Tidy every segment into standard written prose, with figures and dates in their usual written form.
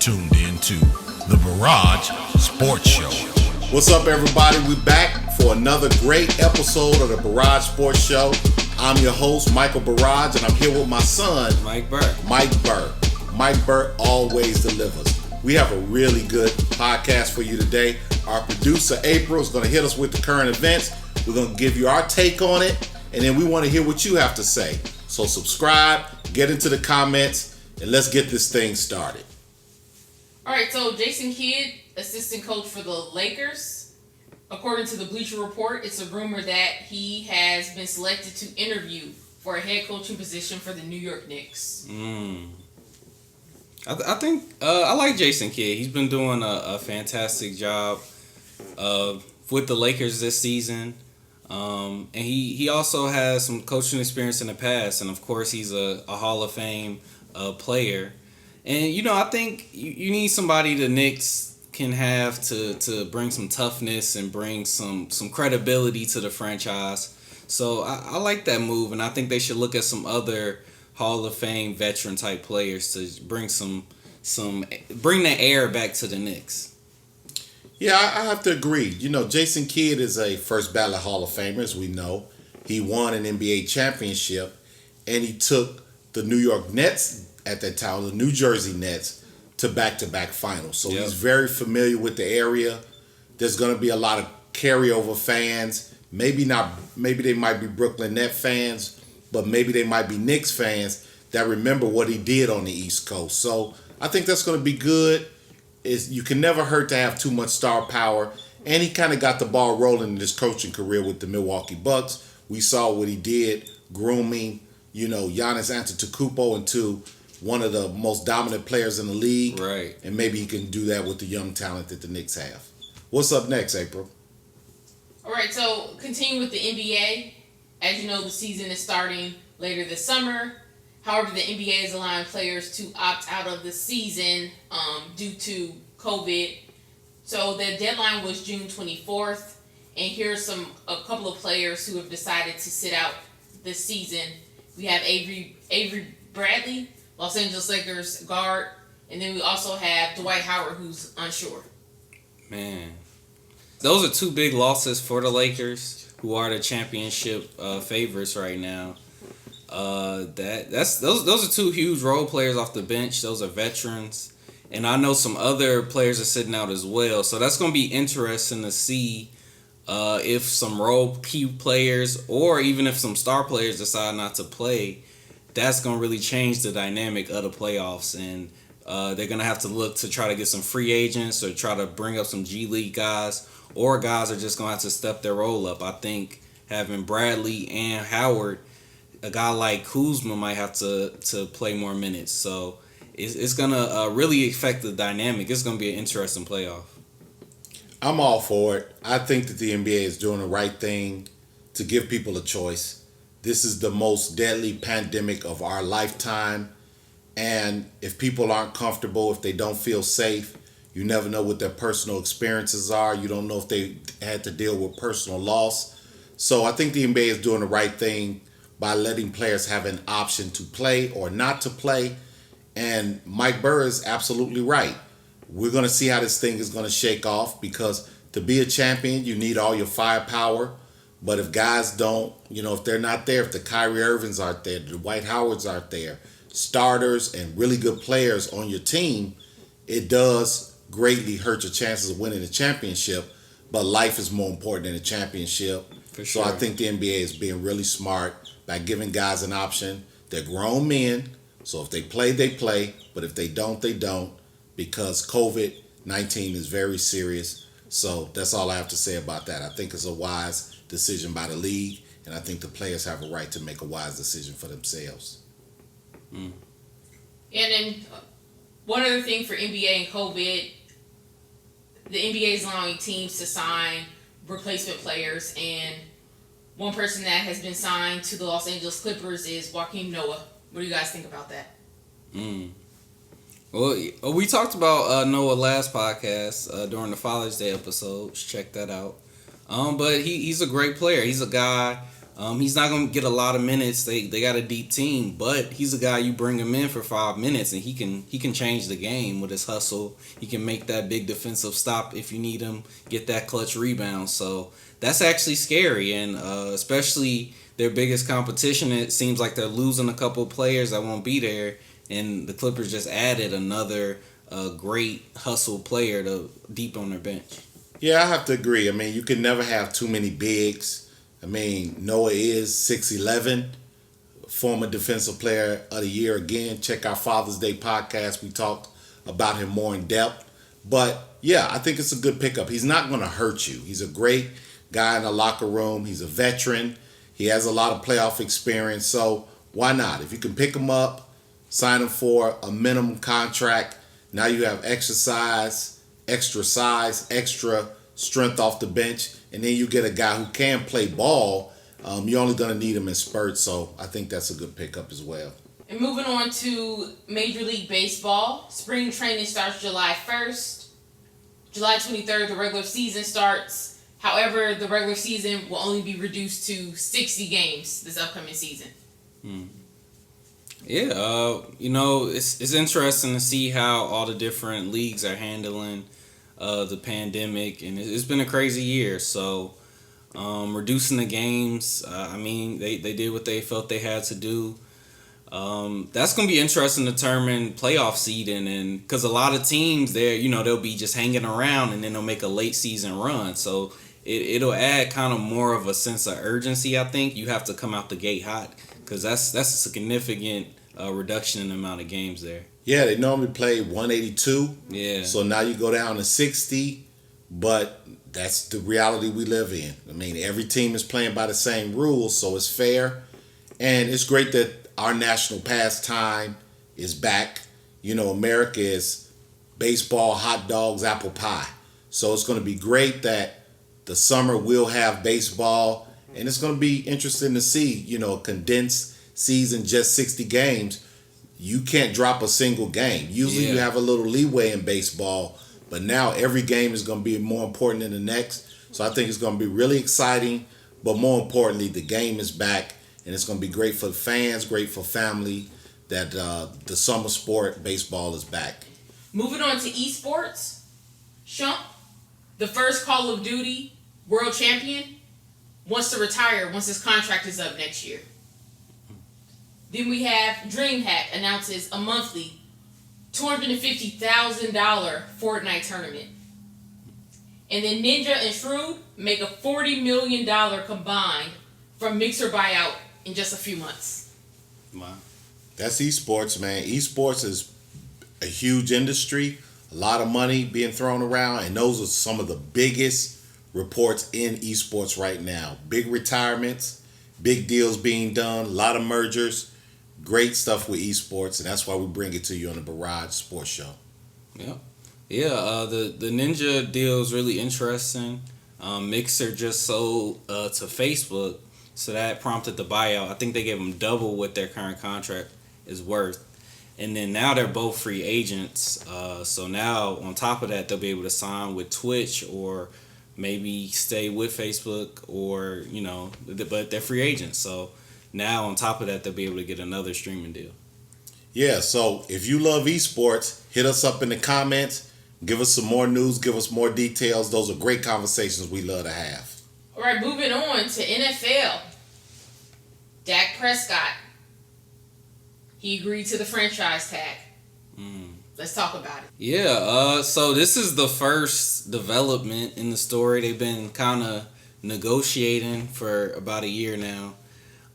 tuned in to the Burrage Sports Show. What's up, everybody? We're back for another great episode of the Burrage Sports Show. I'm your host, MIKALBURR, and I'm here with my son, Mike Burr. Mike Burr always delivers. We have a really good podcast for you today. Our producer, April, is going to hit us with the current events. We're going to give you our take on it, and then we want to hear what you have to say. So subscribe, get into the comments, and let's get this thing started. All right, so Jason Kidd, assistant coach for the Lakers. According to the Bleacher Report, it's a rumor that he has been selected to interview for a head coaching position for the New York Knicks. I think I like Jason Kidd. He's been doing a fantastic job with the Lakers this season. And he also has some coaching experience in the past. And, of course, he's a Hall of Fame player. And, you know, I think you need somebody the Knicks can have to bring some toughness and bring some credibility to the franchise. So I like that move, and I think they should look at some other Hall of Fame veteran type players to bring bring the air back to the Knicks. Yeah, I have to agree. You know, Jason Kidd is a first ballot Hall of Famer, as we know. He won an NBA championship, and he took the New York Nets at that time, the New Jersey Nets, to back-to-back finals. So He's very familiar with the area. There's going to be a lot of carryover fans. Maybe they might be Brooklyn Nets fans, but maybe they might be Knicks fans that remember what he did on the East Coast. So I think that's going to be good. You can never hurt to have too much star power. And he kind of got the ball rolling in his coaching career with the Milwaukee Bucks. We saw what he did, grooming, Giannis Antetokounmpo into one of the most dominant players in the league. Right. And maybe he can do that with the young talent that the Knicks have. What's up next, April? All right, so continue with the NBA. As you know, the season is starting later this summer. However, the NBA is allowing players to opt out of the season due to COVID. So the deadline was June 24th. And here's a couple of players who have decided to sit out this season. We have Avery Bradley, Los Angeles Lakers guard. And then we also have Dwight Howard, who's unsure. Man. Those are two big losses for the Lakers, who are the championship favorites right now. Those are two huge role players off the bench. Those are veterans, and I know some other players are sitting out as well. So that's going to be interesting to see if some role key players or even if some star players decide not to play. That's going to really change the dynamic of the playoffs, and they're going to have to look to try to get some free agents or try to bring up some G League guys, or guys are just going to have to step their role up. I think having Bradley and Howard, a guy like Kuzma might have to play more minutes. So it's going to really affect the dynamic. It's going to be an interesting playoff. I'm all for it. I think that the NBA is doing the right thing to give people a choice. This is the most deadly pandemic of our lifetime. And if people aren't comfortable, if they don't feel safe, you never know what their personal experiences are. You don't know if they had to deal with personal loss. So I think the NBA is doing the right thing by letting players have an option to play or not to play. And Mike Burr is absolutely right. We're going to see how this thing is going to shake off, because to be a champion, you need all your firepower. But if guys don't, if they're not there, if the Kyrie Irvings aren't there, the Dwight Howards aren't there, starters and really good players on your team, it does greatly hurt your chances of winning the championship. But life is more important than a championship. For sure. So I think the NBA is being really smart by giving guys an option. They're grown men, so if they play, they play. But if they don't, they don't, because COVID-19 is very serious. So that's all I have to say about that. I think it's a wise decision by the league, and I think the players have a right to make a wise decision for themselves. And then one other thing for NBA and COVID, the NBA is allowing teams to sign replacement players, and one person that has been signed to the Los Angeles Clippers is Joakim Noah. What do you guys think about that? Well, we talked about Noah last podcast during the Father's Day episode. Check that out. But he's a great player. He's a guy He's not gonna get a lot of minutes. They got a deep team, but he's a guy you bring him in for 5 minutes and he can change the game with his hustle. He can make that big defensive stop if you need him, get that clutch rebound. So that's actually scary, and especially their biggest competition. It seems like they're losing a couple of players that won't be there, and the Clippers just added another great hustle player to deep on their bench. Yeah, I have to agree. I mean, you can never have too many bigs. I mean, Noah is 6'11", former defensive player of the year. Again, check our Father's Day podcast. We talked about him more in depth. But, yeah, I think it's a good pickup. He's not going to hurt you. He's a great guy in the locker room. He's a veteran. He has a lot of playoff experience. So why not? If you can pick him up, sign him for a minimum contract, now you have extra size, extra strength off the bench, and then you get a guy who can play ball. You're only going to need him in spurts, so I think that's a good pickup as well. And moving on to Major League Baseball, spring training starts July 1st. July 23rd, the regular season starts. However, the regular season will only be reduced to 60 games this upcoming season. Yeah, it's interesting to see how all the different leagues are handling the pandemic, and it's been a crazy year. So reducing the games, they did what they felt they had to do. That's going to be interesting to determine playoff seeding, and because a lot of teams there, they'll be just hanging around and then they'll make a late season run. So it'll add kind of more of a sense of urgency. I think you have to come out the gate hot, because that's a significant reduction in the amount of games there. Yeah, they normally play 182. Yeah. So now you go down to 60, but that's the reality we live in. I mean, every team is playing by the same rules, so it's fair. And it's great that our national pastime is back. America is baseball, hot dogs, apple pie. So it's going to be great that the summer will have baseball, and it's going to be interesting to see, a condensed season, just 60 games. You can't drop a single game. Usually you have a little leeway in baseball, but now every game is going to be more important than the next. So I think it's going to be really exciting, but more importantly, the game is back, and it's going to be great for the fans, great for family, that the summer sport, baseball, is back. Moving on to esports, Shump, the first Call of Duty world champion, wants to retire once his contract is up next year. Then we have DreamHack announces a monthly $250,000 Fortnite Tournament. And then Ninja and Shroud make a $40 million combined from Mixer buyout in just a few months. Wow. That's esports, man. Esports is a huge industry, a lot of money being thrown around, and those are some of the biggest reports in esports right now. Big retirements, big deals being done, a lot of mergers. Great stuff with esports, and that's why we bring it to you on the Burrage Sports Show. Yeah. The Ninja deal is really interesting. Mixer just sold to Facebook, so that prompted the buyout. I think they gave them double what their current contract is worth. And then now they're both free agents. So now on top of that, they'll be able to sign with Twitch or maybe stay with Facebook, or, but they're free agents. So now on top of that, they'll be able to get another streaming deal. Yeah, so if you love esports, hit us up in the comments. Give us some more news. Give us more details. Those are great conversations we love to have. All right, moving on to NFL. Dak Prescott. He agreed to the franchise tag. Let's talk about it. Yeah, so this is the first development in the story. They've been kind of negotiating for about a year now.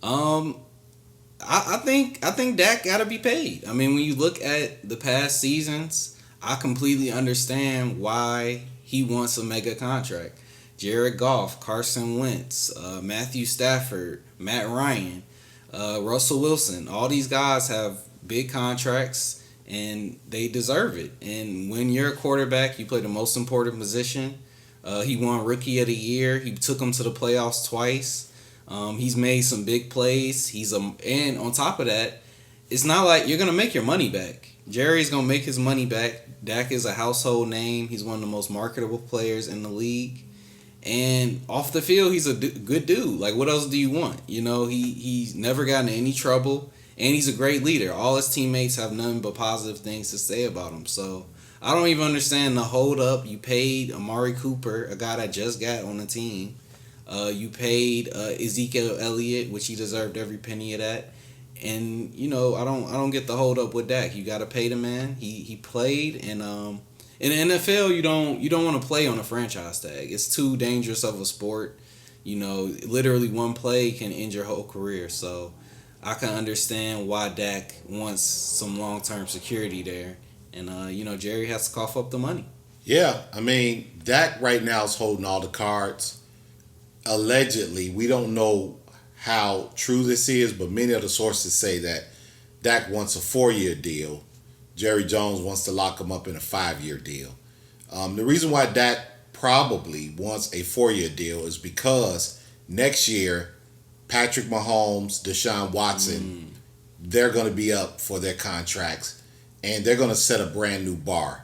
I think Dak got to be paid. I mean, when you look at the past seasons, I completely understand why he wants a mega contract. Jared Goff, Carson Wentz, Matthew Stafford, Matt Ryan, Russell Wilson. All these guys have big contracts, and they deserve it. And when you're a quarterback, you play the most important position. He won Rookie of the Year. He took them to the playoffs twice. He's made some big plays. And on top of that, it's not like you're gonna make your money back. Jerry's gonna make his money back. Dak is a household name. He's one of the most marketable players in the league, And off the field, he's a good dude. Like, what else do you want? You know, he's never gotten in any trouble, and he's a great leader. All his teammates have nothing but positive things to say about him. So I don't even understand the hold up. You paid Amari Cooper, a guy that just got on the team. You paid Ezekiel Elliott, which he deserved every penny of that. And you know, I don't get the hold up with Dak. You got to pay the man. He played, and in the NFL, you don't want to play on a franchise tag. It's too dangerous of a sport. You know, literally one play can end your whole career. So I can understand why Dak wants some long-term security there. And, you know, Jerry has to cough up the money. Yeah, I mean, Dak right now is holding all the cards. Allegedly, we don't know how true this is, but many of the sources say that Dak wants a 4-year deal. Jerry Jones wants to lock him up in a 5-year deal. The reason why Dak probably wants a 4-year deal is because next year, Patrick Mahomes, Deshaun Watson, they're going to be up for their contracts, and they're going to set a brand new bar.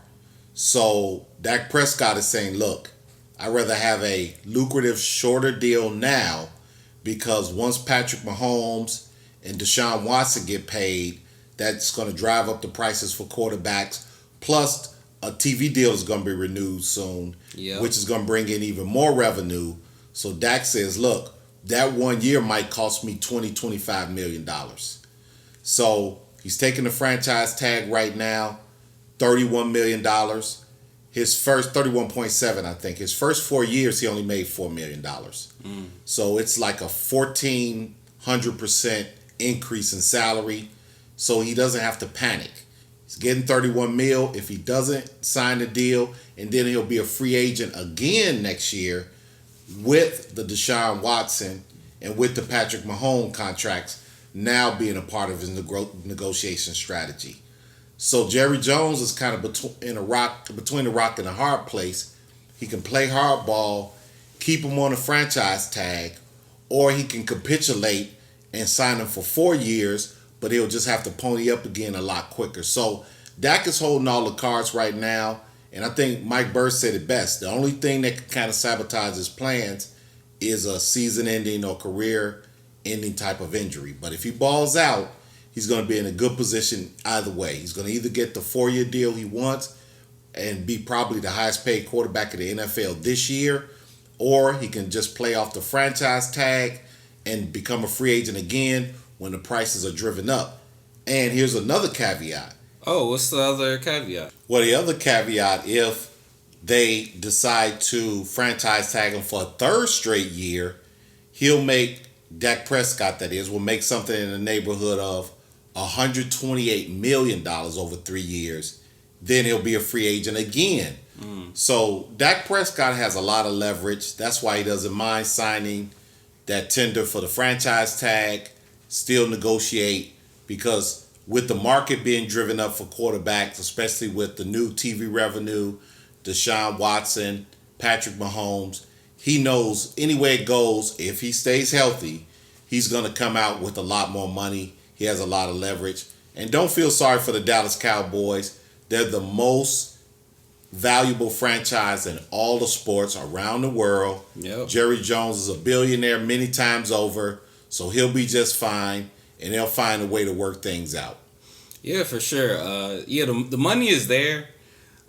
So Dak Prescott is saying, look, I'd rather have a lucrative, shorter deal now, because once Patrick Mahomes and Deshaun Watson get paid, that's going to drive up the prices for quarterbacks. Plus, a TV deal is going to be renewed soon, which is going to bring in even more revenue. So Dak says, look, that 1 year might cost me $25 million. So he's taking the franchise tag right now, $31 million. His first 31.7, I think. His first 4 years, he only made $4 million. So it's like a 1,400% increase in salary. So he doesn't have to panic. He's getting 31 mil if he doesn't sign the deal, and then he'll be a free agent again next year with the Deshaun Watson and with the Patrick Mahomes contracts now being a part of his negotiation strategy. So Jerry Jones is kind of between a rock and a hard place. He can play hardball, keep him on a franchise tag, or he can capitulate and sign him for 4 years, but he'll just have to pony up again a lot quicker. So Dak is holding all the cards right now, and I think Mike Burr said it best. The only thing that can kind of sabotage his plans is a season-ending or career-ending type of injury. But if he balls out, he's going to be in a good position either way. He's going to either get the 4-year deal he wants and be probably the highest-paid quarterback in the NFL this year, or he can just play off the franchise tag and become a free agent again when the prices are driven up. And here's another caveat. Oh, what's the other caveat? Well, the other caveat, if they decide to franchise tag him for a third straight year, he'll make, Dak Prescott that is, will make something in the neighborhood of $128 million over 3 years. Then he'll be a free agent again. So Dak Prescott has a lot of leverage. That's why he doesn't mind signing that tender for the franchise tag, still negotiate, because with the market being driven up for quarterbacks, especially with the new TV revenue, Deshaun Watson, Patrick Mahomes, he knows any way it goes, if he stays healthy, he's going to come out with a lot more money. He has a lot of leverage. And don't feel sorry for the Dallas Cowboys. They're the most valuable franchise in all the sports around the world. Yep. Jerry Jones is a billionaire many times over, so he'll be just fine, and they'll find a way to work things out. Yeah, for sure. The money is there,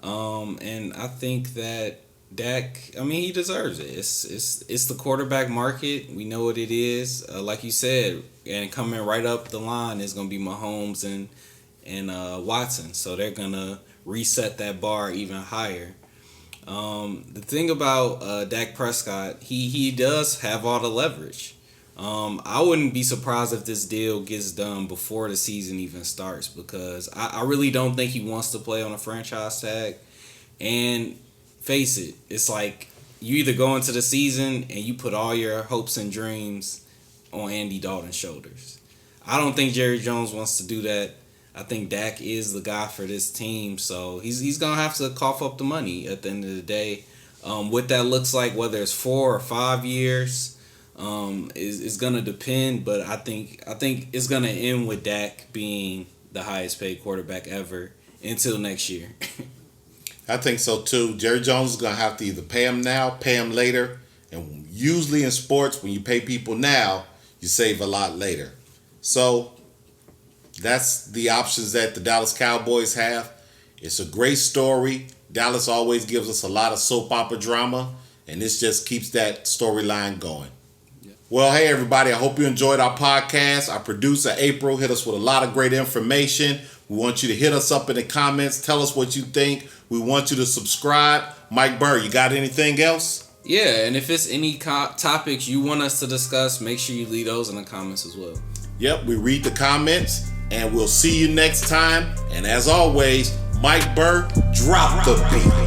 and I think that Dak, I mean, he deserves it. It's the quarterback market. We know what it is. Like you said, and coming right up the line is going to be Mahomes and Watson. So they're going to reset that bar even higher. The thing about Dak Prescott, he does have all the leverage. I wouldn't be surprised if this deal gets done before the season even starts, because I really don't think he wants to play on a franchise tag. And face it, it's like you either go into the season and you put all your hopes and dreams on Andy Dalton's shoulders. I don't think Jerry Jones wants to do that. I think Dak is the guy for this team, so he's gonna have to cough up the money at the end of the day. What that looks like, whether it's 4 or 5 years, is gonna depend. But I think it's gonna end with Dak being the highest paid quarterback ever until next year. I think so too. Jerry Jones is gonna have to either pay him now, pay him later, And usually in sports, when you pay people now, you save a lot later. So that's the options that the Dallas Cowboys have. It's a great story. Dallas always gives us a lot of soap opera drama, and this just keeps that storyline going. Yeah. Well, hey, everybody, I hope you enjoyed our podcast. Our producer, April, hit us with a lot of great information. We want you to hit us up in the comments. Tell us what you think. We want you to subscribe. MIKALBURR, you got anything else? Yeah, and if it's any topics you want us to discuss, make sure you leave those in the comments as well. Yep, we read the comments, and we'll see you next time. And as always, MIKALBURR, drop the beat.